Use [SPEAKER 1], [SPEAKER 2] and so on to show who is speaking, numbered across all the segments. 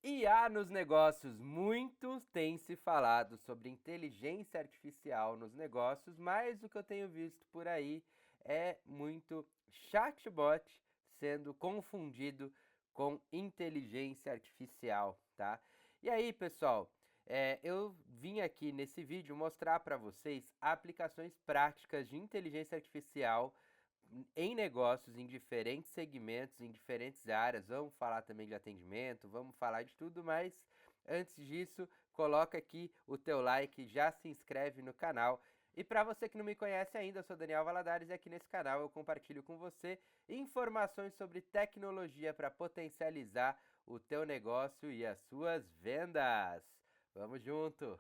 [SPEAKER 1] IA nos negócios. Muito tem se falado sobre inteligência artificial nos negócios, mas o que eu tenho visto por aí é muito chatbot sendo confundido com inteligência artificial, tá? E aí, pessoal, eu vim aqui nesse vídeo mostrar para vocês aplicações práticas de inteligência artificial em negócios, em diferentes segmentos, em diferentes áreas. Vamos falar também de atendimento, vamos falar de tudo, mas antes disso, coloca aqui o teu like, já se inscreve no canal. E para você que não me conhece ainda, eu sou Daniel Valadares e aqui nesse canal eu compartilho com você informações sobre tecnologia para potencializar o teu negócio e as suas vendas. Vamos junto!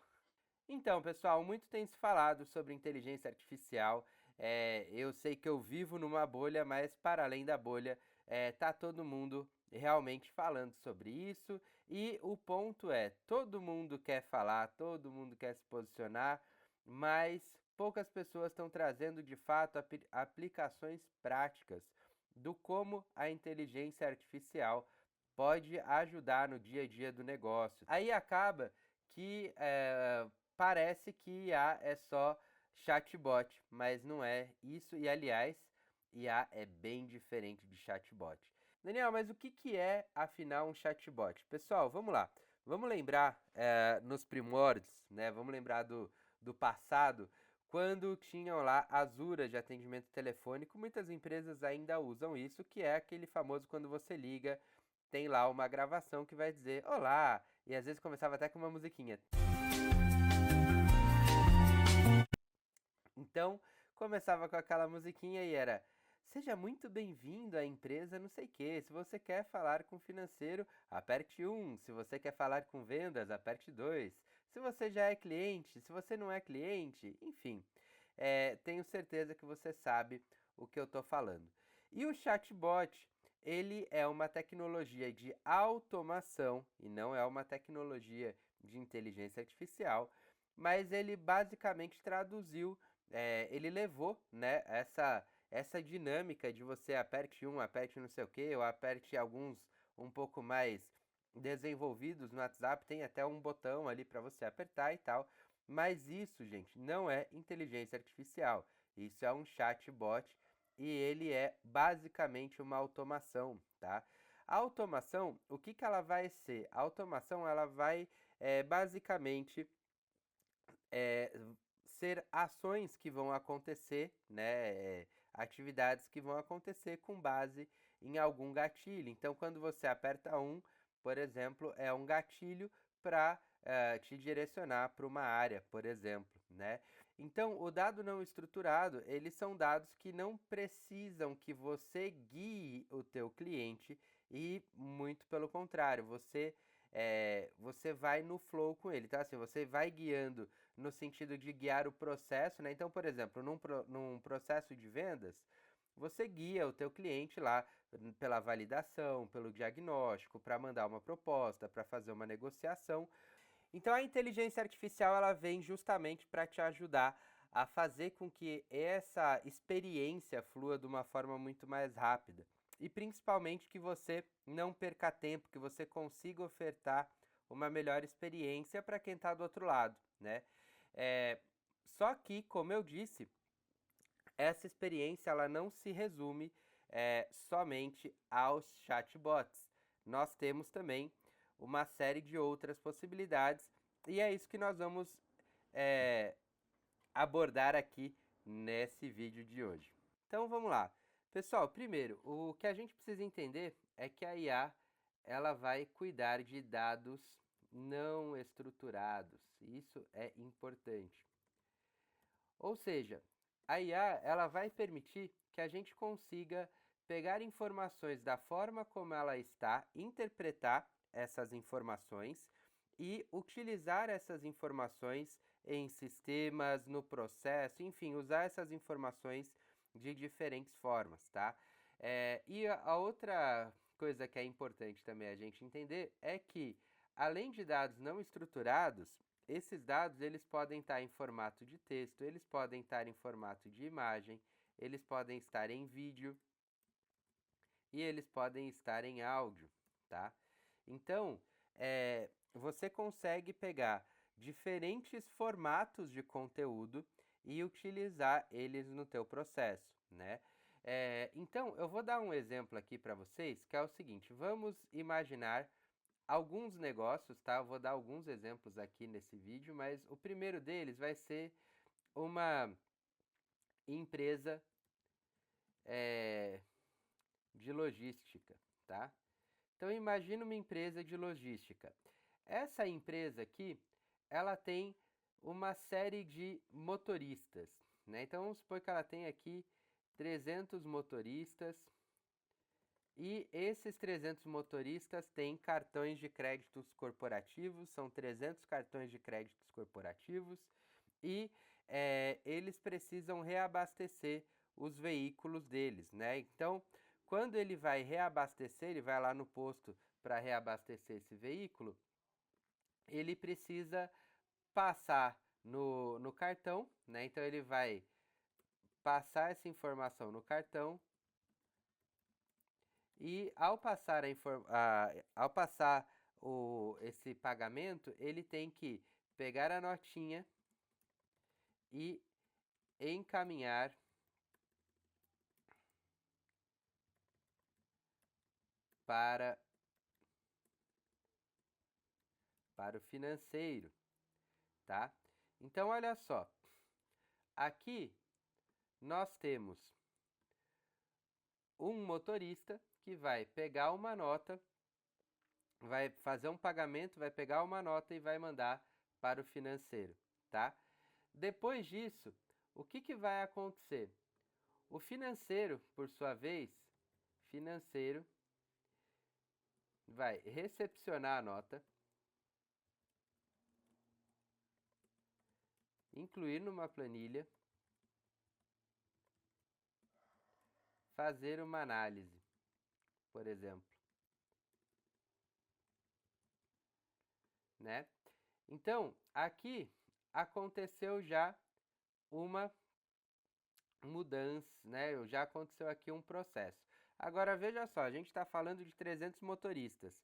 [SPEAKER 1] Então, pessoal, muito tem se falado sobre inteligência artificial. Eu sei que eu vivo numa bolha, mas para além da bolha, tá todo mundo realmente falando sobre isso. E o ponto é, todo mundo quer falar, todo mundo quer se posicionar, mas poucas pessoas estão trazendo de fato aplicações práticas do como a inteligência artificial pode ajudar no dia a dia do negócio. Aí acaba que parece que IA é só chatbot, mas não é isso. E aliás, IA é bem diferente de chatbot. Daniel, mas o que é afinal um chatbot? Pessoal, vamos lá. Vamos lembrar nos primórdios, né? Vamos lembrar do passado, quando tinham lá as URAs de atendimento telefônico. Muitas empresas ainda usam isso, que é aquele famoso quando você liga, tem lá uma gravação que vai dizer olá, e às vezes começava até com uma musiquinha. Então, começava com aquela musiquinha e era: seja muito bem-vindo à empresa não sei que. Se você quer falar com financeiro, aperte 1. Se você quer falar com vendas, aperte 2. Se você já é cliente, se você não é cliente, enfim. Tenho certeza que você sabe o que eu estou falando. E o chatbot, ele é uma tecnologia de automação e não é uma tecnologia de inteligência artificial, mas ele basicamente traduziu, ele levou, né, essa dinâmica de você aperte um, aperte não sei o que, ou aperte alguns um pouco mais desenvolvidos no WhatsApp, tem até um botão ali para você apertar e tal, mas isso, gente, não é inteligência artificial, isso é um chatbot e ele é basicamente uma automação, tá? A automação, o que que ela vai ser? A automação, ela vai basicamente é, ser ações que vão acontecer, né? Atividades que vão acontecer com base em algum gatilho. Então, quando você aperta um, por exemplo, é um gatilho para te direcionar para uma área, por exemplo, né? Então, o dado não estruturado, eles são dados que não precisam que você guie o teu cliente e muito pelo contrário, você vai no flow com ele, tá? Assim, você vai guiando no sentido de guiar o processo, né? Então, por exemplo, num processo de vendas, você guia o teu cliente lá pela validação, pelo diagnóstico, para mandar uma proposta, para fazer uma negociação. Então, a inteligência artificial ela vem justamente para te ajudar a fazer com que essa experiência flua de uma forma muito mais rápida. E principalmente que você não perca tempo, que você consiga ofertar uma melhor experiência para quem está do outro lado, né? É, Só que, como eu disse, essa experiência ela não se resume somente aos chatbots. Nós temos também uma série de outras possibilidades e é isso que nós vamos é, abordar aqui nesse vídeo de hoje. Então vamos lá. Pessoal, primeiro, o que a gente precisa entender é que a IA ela vai cuidar de dados não estruturados. Isso é importante. Ou seja, a IA ela vai permitir que a gente consiga pegar informações da forma como ela está, interpretar essas informações e utilizar essas informações em sistemas, no processo, enfim, usar essas informações de diferentes formas, tá? E a outra coisa que é importante também a gente entender é que, além de dados não estruturados, esses dados eles podem estar em formato de texto, eles podem estar em formato de imagem, eles podem estar em vídeo e eles podem estar em áudio, tá? Então, você consegue pegar diferentes formatos de conteúdo e utilizar eles no teu processo, né? Então, eu vou dar um exemplo aqui para vocês, que é o seguinte: vamos imaginar alguns negócios, tá? Eu vou dar alguns exemplos aqui nesse vídeo, mas o primeiro deles vai ser uma empresa de logística, tá? Então imagina uma empresa de logística. Essa empresa aqui, ela tem uma série de motoristas, né? Então vamos supor que ela tem aqui 300 motoristas e esses 300 motoristas têm cartões de créditos corporativos, são 300 cartões de créditos corporativos e eles precisam reabastecer os veículos deles, né? Então, quando ele vai reabastecer, ele vai lá no posto para reabastecer esse veículo, ele precisa passar no cartão, né? Então ele vai passar essa informação no cartão e ao passar esse pagamento, ele tem que pegar a notinha e encaminhar para o financeiro, tá? Então, olha só, aqui nós temos um motorista que vai pegar uma nota, vai fazer um pagamento, vai pegar uma nota e vai mandar para o financeiro, tá? Depois disso, o que vai acontecer? O financeiro, por sua vez, vai recepcionar a nota, incluir numa planilha, fazer uma análise, por exemplo, né? Então, aqui aconteceu já uma mudança, né? Já aconteceu aqui um processo. Agora, veja só, a gente está falando de 300 motoristas.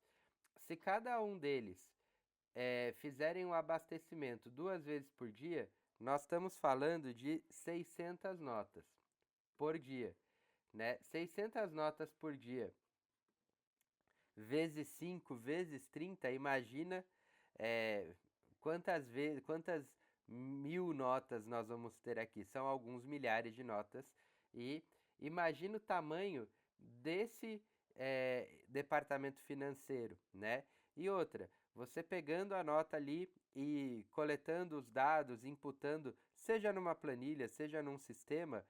[SPEAKER 1] Se cada um deles fizerem um abastecimento 2 vezes por dia, nós estamos falando de 600 notas por dia, né? 600 notas por dia vezes 5 vezes 30, imagina quantas mil notas nós vamos ter aqui. São alguns milhares de notas. E imagina o tamanho desse departamento financeiro, né? E outra, você pegando a nota ali e coletando os dados, imputando, seja numa planilha, seja num sistema,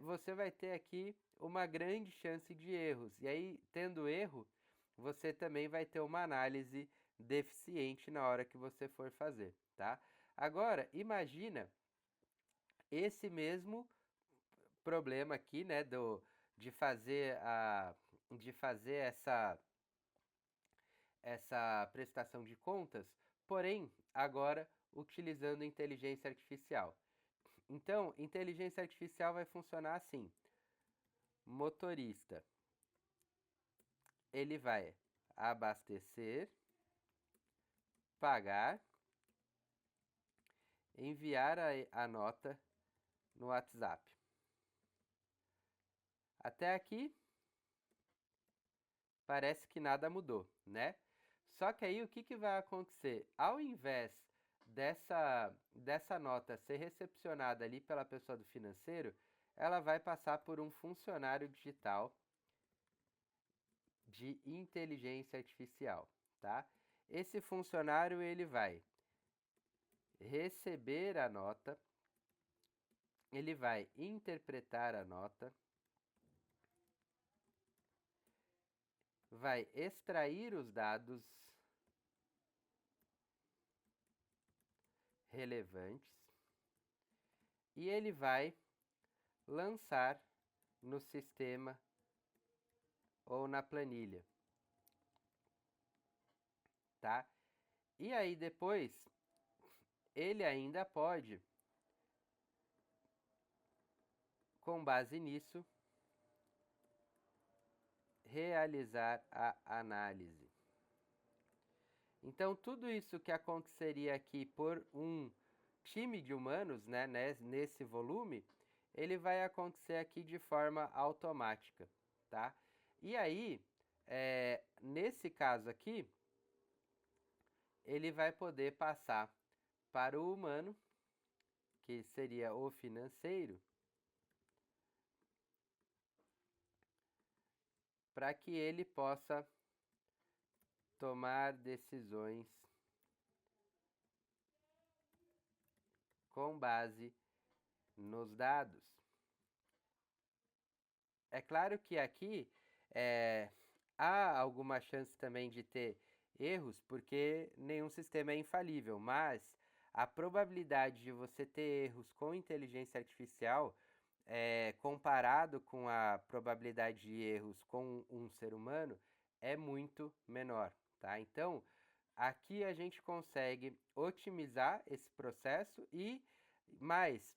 [SPEAKER 1] você vai ter aqui uma grande chance de erros. E aí, tendo erro, você também vai ter uma análise deficiente na hora que você for fazer, tá? Agora, imagina esse mesmo problema aqui, né, de fazer essa prestação de contas, porém, agora utilizando inteligência artificial. Então, inteligência artificial vai funcionar assim: motorista, ele vai abastecer, pagar, enviar a nota no WhatsApp. Até aqui parece que nada mudou, né? Só que aí o que vai acontecer? Ao invés dessa nota ser recepcionada ali pela pessoa do financeiro, ela vai passar por um funcionário digital de inteligência artificial, tá? Esse funcionário ele vai receber a nota, ele vai interpretar a nota, vai extrair os dados relevantes e ele vai lançar no sistema ou na planilha, tá? E aí depois ele ainda pode, com base nisso, realizar a análise. Então, tudo isso que aconteceria aqui por um time de humanos, né, nesse volume, ele vai acontecer aqui de forma automática, tá? E aí, nesse caso aqui, ele vai poder passar para o humano, que seria o financeiro, para que ele possa tomar decisões com base nos dados. É claro que aqui há alguma chance também de ter erros, porque nenhum sistema é infalível, mas a probabilidade de você ter erros com inteligência artificial, comparado com a probabilidade de erros com um ser humano, é muito menor, tá? Então, aqui a gente consegue otimizar esse processo e mais,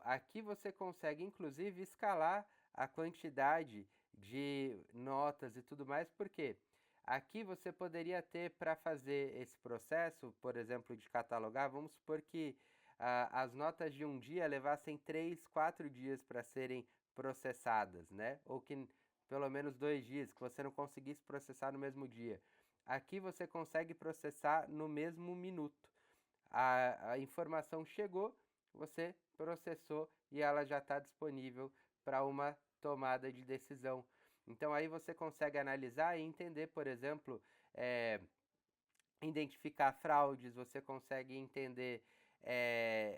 [SPEAKER 1] aqui você consegue inclusive escalar a quantidade de notas e tudo mais, porque aqui você poderia ter para fazer esse processo, por exemplo, de catalogar, vamos supor que as notas de um dia levassem 3, 4 dias para serem processadas, né? Ou que pelo menos 2 dias, que você não conseguisse processar no mesmo dia. Aqui você consegue processar no mesmo minuto. A informação chegou, você processou e ela já está disponível para uma tomada de decisão. Então aí você consegue analisar e entender, por exemplo, identificar fraudes, você consegue entender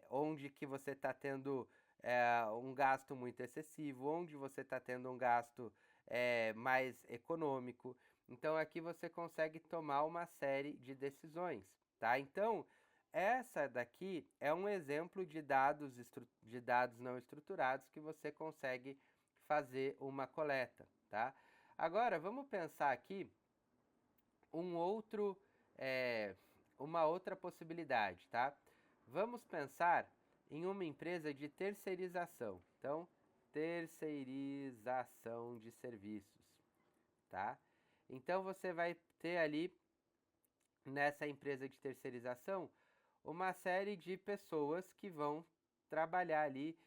[SPEAKER 1] onde que você está tendo um gasto muito excessivo, onde você está tendo um gasto mais econômico. Então aqui você consegue tomar uma série de decisões, tá? Então essa daqui é um exemplo de dados não estruturados que você consegue fazer uma coleta, tá? Agora vamos pensar aqui um outro, é, uma outra possibilidade, tá? Vamos pensar em uma empresa de terceirização. Então, terceirização de serviços, tá? Então, você vai ter ali, nessa empresa de terceirização, uma série de pessoas que vão trabalhar ali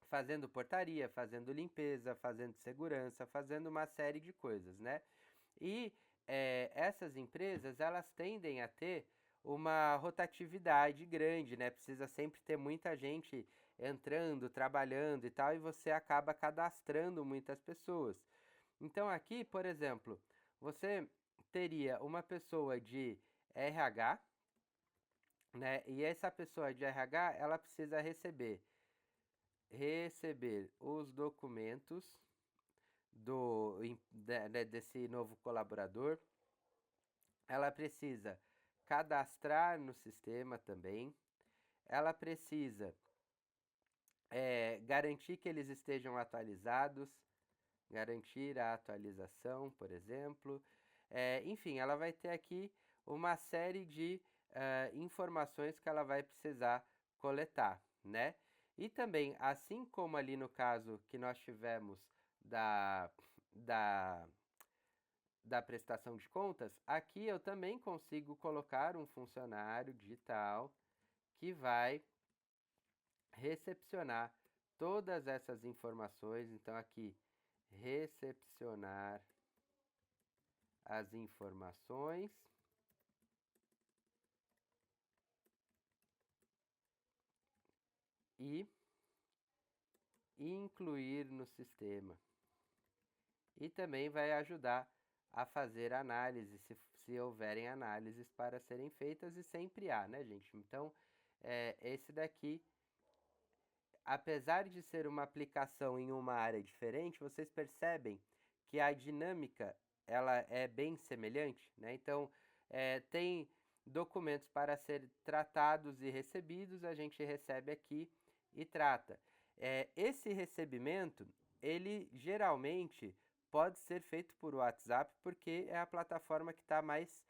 [SPEAKER 1] fazendo portaria, fazendo limpeza, fazendo segurança, fazendo uma série de coisas, né? E essas empresas, elas tendem a ter uma rotatividade grande, né? Precisa sempre ter muita gente entrando, trabalhando e tal, e você acaba cadastrando muitas pessoas. Então aqui, por exemplo, você teria uma pessoa de RH, né? E essa pessoa de RH, ela precisa receber os documentos desse novo colaborador. Ela precisa cadastrar no sistema também. Ela precisa garantir que eles estejam atualizados, garantir a atualização, por exemplo. Enfim, ela vai ter aqui uma série de informações que ela vai precisar coletar, né? E também, assim como ali no caso que nós tivemos da, da, da prestação de contas, aqui eu também consigo colocar um funcionário digital que vai recepcionar todas essas informações. Então, aqui, recepcionar as informações e incluir no sistema. E também vai ajudar a fazer análise, se houverem análises para serem feitas, e sempre há, né, gente? Então, esse daqui, apesar de ser uma aplicação em uma área diferente, vocês percebem que a dinâmica ela é bem semelhante, né? Então, tem documentos para ser tratados e recebidos, a gente recebe aqui e trata. Esse recebimento, ele geralmente pode ser feito por WhatsApp, porque é a plataforma que está mais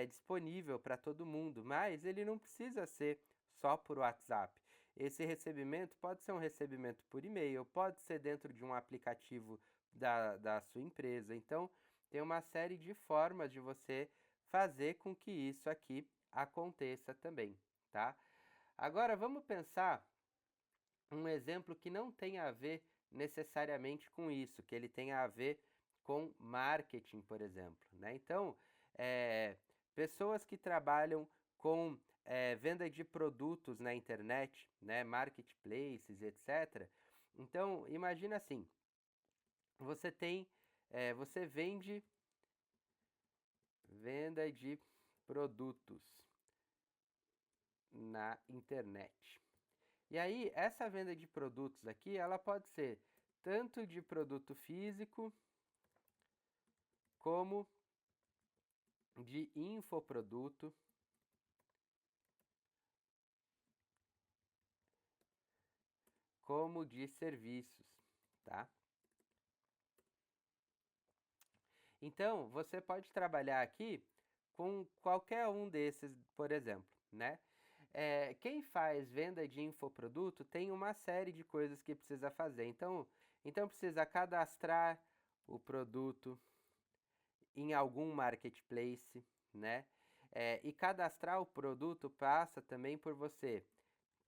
[SPEAKER 1] disponível para todo mundo, mas ele não precisa ser só por WhatsApp. Esse recebimento pode ser um recebimento por e-mail, pode ser dentro de um aplicativo da sua empresa. Então, tem uma série de formas de você fazer com que isso aqui aconteça também, tá? Agora vamos pensar um exemplo que não tem a ver necessariamente com isso, que ele tenha a ver com marketing, por exemplo, né? Então, pessoas que trabalham com venda de produtos na internet, né, marketplaces, etc. Então, imagina assim, você vende venda de produtos na internet. E aí, essa venda de produtos aqui, ela pode ser tanto de produto físico, como de infoproduto, como de serviços, tá? Então, você pode trabalhar aqui com qualquer um desses, por exemplo, né? Quem faz venda de infoproduto tem uma série de coisas que precisa fazer. Então precisa cadastrar o produto em algum marketplace, né? E cadastrar o produto passa também por você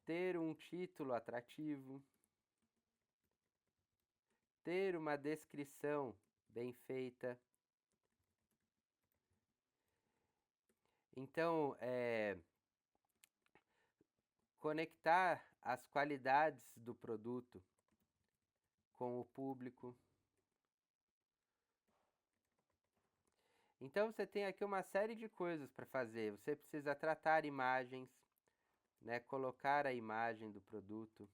[SPEAKER 1] ter um título atrativo, ter uma descrição bem feita. Então, conectar as qualidades do produto com o público. Então você tem aqui uma série de coisas para fazer. Você precisa tratar imagens, né, colocar a imagem do produto.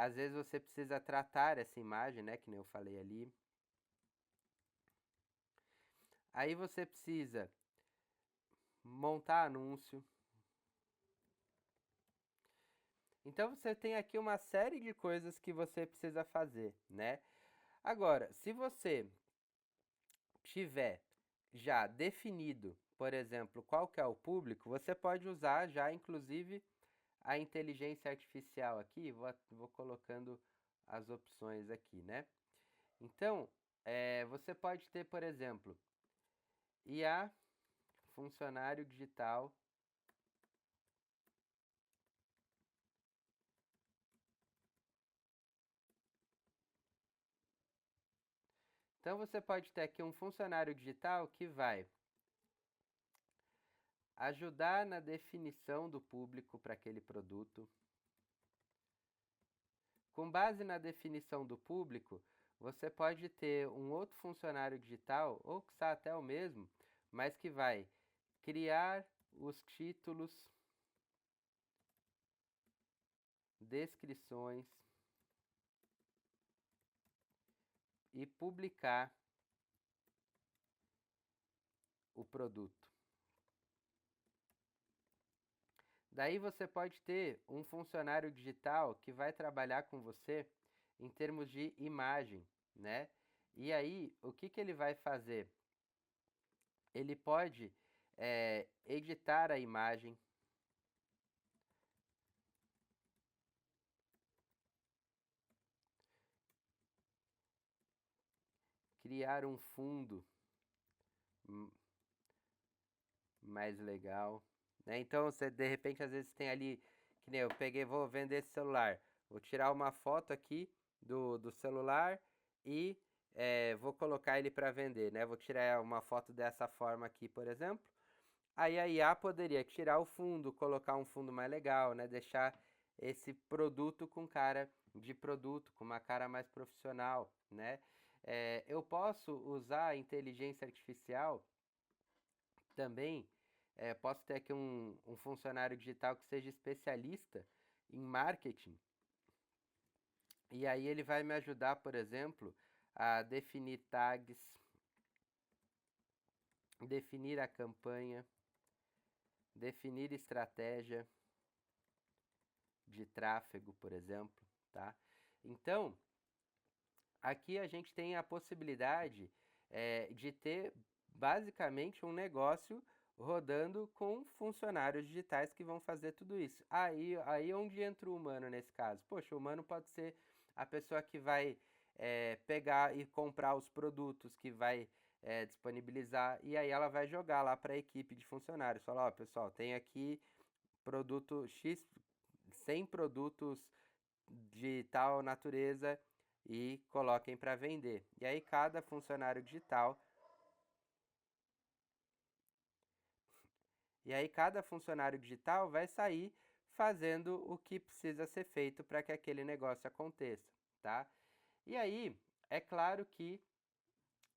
[SPEAKER 1] Às vezes você precisa tratar essa imagem, né, que nem eu falei ali. Aí você precisa montar anúncio. Então você tem aqui uma série de coisas que você precisa fazer, né? Agora, se você tiver já definido, por exemplo, qual que é o público, você pode usar já, inclusive, a inteligência artificial aqui. Vou colocando as opções aqui, né? Então, você pode ter, por exemplo, IA, funcionário digital, então você pode ter aqui um funcionário digital que vai ajudar na definição do público para aquele produto. Com base na definição do público, você pode ter um outro funcionário digital, ou que está até o mesmo, mas que vai criar os títulos, descrições e publicar o produto. Daí você pode ter um funcionário digital que vai trabalhar com você em termos de imagem, né? E aí, o que ele vai fazer? Ele pode editar a imagem, criar um fundo mais legal, né? Então, você de repente, às vezes tem ali, que nem eu peguei, vou vender esse celular, vou tirar uma foto aqui do celular e vou colocar ele para vender, né? Vou tirar uma foto dessa forma aqui, por exemplo. Aí a IA poderia tirar o fundo, colocar um fundo mais legal, né? Deixar esse produto com cara de produto, com uma cara mais profissional, né? Eu posso usar a inteligência artificial também. Posso ter aqui um funcionário digital que seja especialista em marketing. E aí ele vai me ajudar, por exemplo, a definir tags, definir a campanha, definir estratégia de tráfego, por exemplo, tá? Então, aqui a gente tem a possibilidade de ter basicamente um negócio rodando com funcionários digitais que vão fazer tudo isso. Aí onde entra o humano nesse caso? Poxa, o humano pode ser a pessoa que vai pegar e comprar os produtos que vai disponibilizar, e aí ela vai jogar lá para a equipe de funcionários. Falar, ó, pessoal, tem aqui produto X, 100 produtos de tal natureza e coloquem para vender. E aí cada funcionário digital vai sair fazendo o que precisa ser feito para que aquele negócio aconteça, tá? E aí, é claro que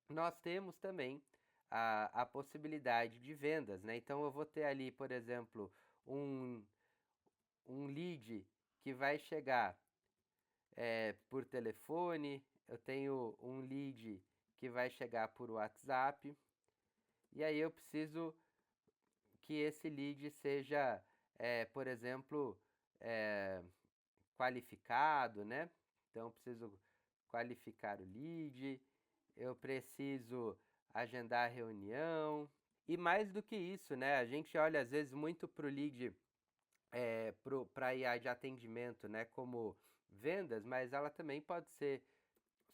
[SPEAKER 1] nós temos também a possibilidade de vendas, né? Então eu vou ter ali, por exemplo, um lead que vai chegar por telefone, eu tenho um lead que vai chegar por WhatsApp, e aí eu preciso que esse lead seja, por exemplo, qualificado, né? Então eu preciso qualificar o lead, eu preciso agendar reunião, e mais do que isso, né? A gente olha às vezes muito para o lead, para a IA de atendimento, né? Como vendas, mas ela também pode ser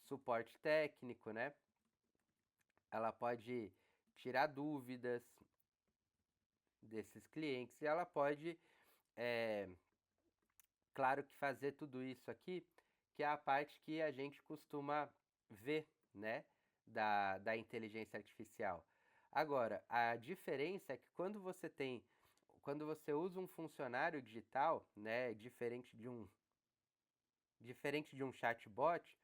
[SPEAKER 1] suporte técnico, né? Ela pode tirar dúvidas desses clientes e ela pode, claro que fazer tudo isso aqui, que é a parte que a gente costuma ver, né? Da inteligência artificial. Agora, a diferença é que quando você usa um funcionário digital, né? Diferente de um chatbot,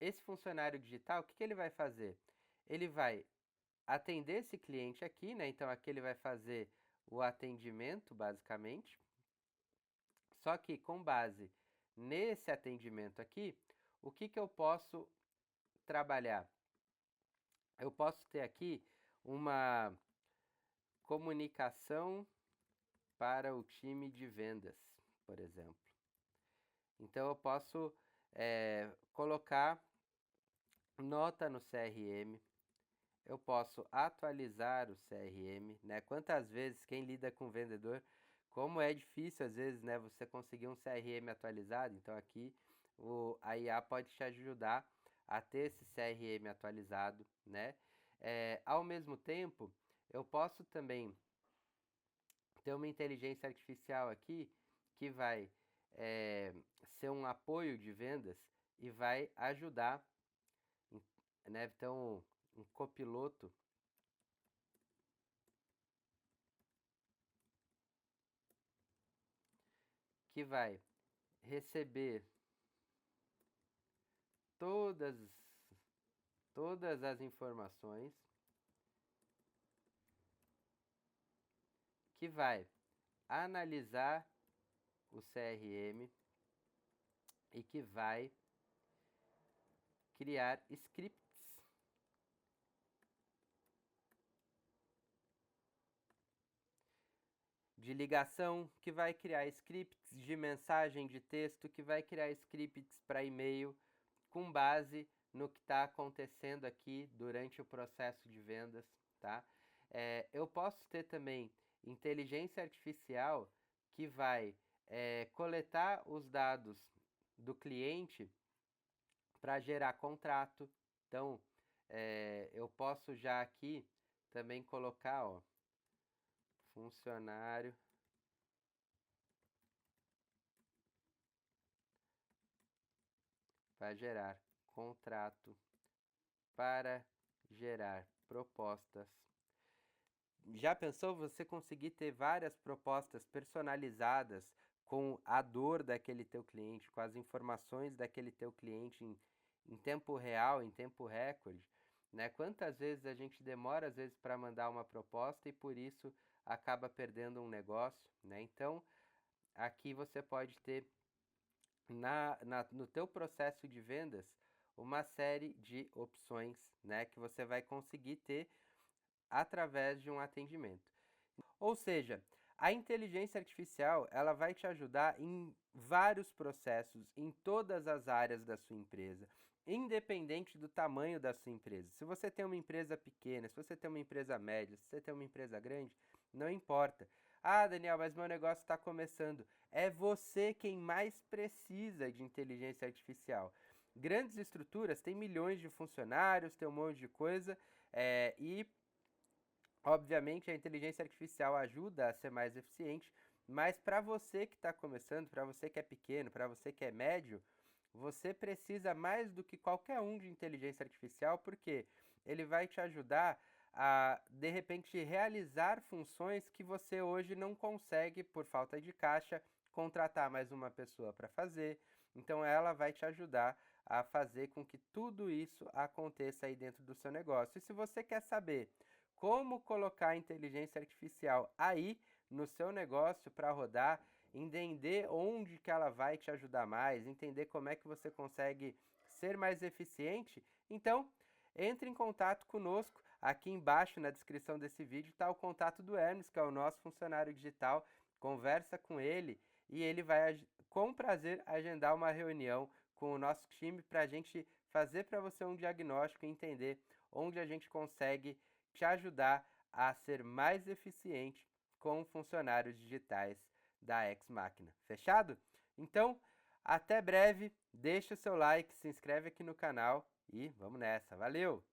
[SPEAKER 1] esse funcionário digital, o que ele vai fazer? Ele vai atender esse cliente aqui, né? Então aqui ele vai fazer o atendimento, basicamente. Só que com base nesse atendimento aqui, o que eu posso trabalhar? Eu posso ter aqui uma comunicação para o time de vendas, por exemplo. Então eu posso colocar nota no CRM, eu posso atualizar o CRM, né? Quantas vezes quem lida com vendedor, como é difícil às vezes, né, você conseguir um CRM atualizado. Então aqui a IA pode te ajudar a ter esse CRM atualizado, né? Ao mesmo tempo, eu posso também ter uma inteligência artificial aqui que vai ser um apoio de vendas e vai ajudar, né? Então, um copiloto que vai receber todas, todas as informações, que vai analisar o CRM e que vai criar scripts de ligação, que vai criar scripts de mensagem de texto, que vai criar scripts para e-mail com base no que está acontecendo aqui durante o processo de vendas, tá? Eu posso ter também inteligência artificial que vai coletar os dados do cliente para gerar contrato. Então, eu posso já aqui também colocar, ó, funcionário para gerar contrato, para gerar propostas. Já pensou você conseguir ter várias propostas personalizadas com a dor daquele teu cliente, com as informações daquele teu cliente em tempo real, em tempo recorde, né? Quantas vezes a gente demora às vezes para mandar uma proposta e por isso acaba perdendo um negócio, né? Então, aqui você pode ter no teu processo de vendas uma série de opções, né, que você vai conseguir ter através de um atendimento. Ou seja, a inteligência artificial ela vai te ajudar em vários processos, em todas as áreas da sua empresa, independente do tamanho da sua empresa. Se você tem uma empresa pequena, se você tem uma empresa média, se você tem uma empresa grande, não importa. Ah, Daniel, mas meu negócio está começando. É você quem mais precisa de inteligência artificial. grandes estruturas têm milhões de funcionários, tem um monte de coisa, e obviamente a inteligência artificial ajuda a ser mais eficiente, mas para você que está começando, para você que é pequeno, para você que é médio, você precisa mais do que qualquer um de inteligência artificial, porque ele vai te ajudar a, de repente, realizar funções que você hoje não consegue, por falta de caixa, contratar mais uma pessoa para fazer. Então ela vai te ajudar a fazer com que tudo isso aconteça aí dentro do seu negócio. E se você quer saber como colocar a inteligência artificial aí no seu negócio para rodar, entender onde que ela vai te ajudar mais, entender como é que você consegue ser mais eficiente, então entre em contato conosco. Aqui embaixo na descrição desse vídeo está o contato do Hermes, que é o nosso funcionário digital. Conversa com ele e ele vai com prazer agendar uma reunião com o nosso time para a gente fazer para você um diagnóstico e entender onde a gente consegue te ajudar a ser mais eficiente com funcionários digitais da Ex Machina. Fechado? Então, até breve, deixa o seu like, se inscreve aqui no canal e vamos nessa. Valeu!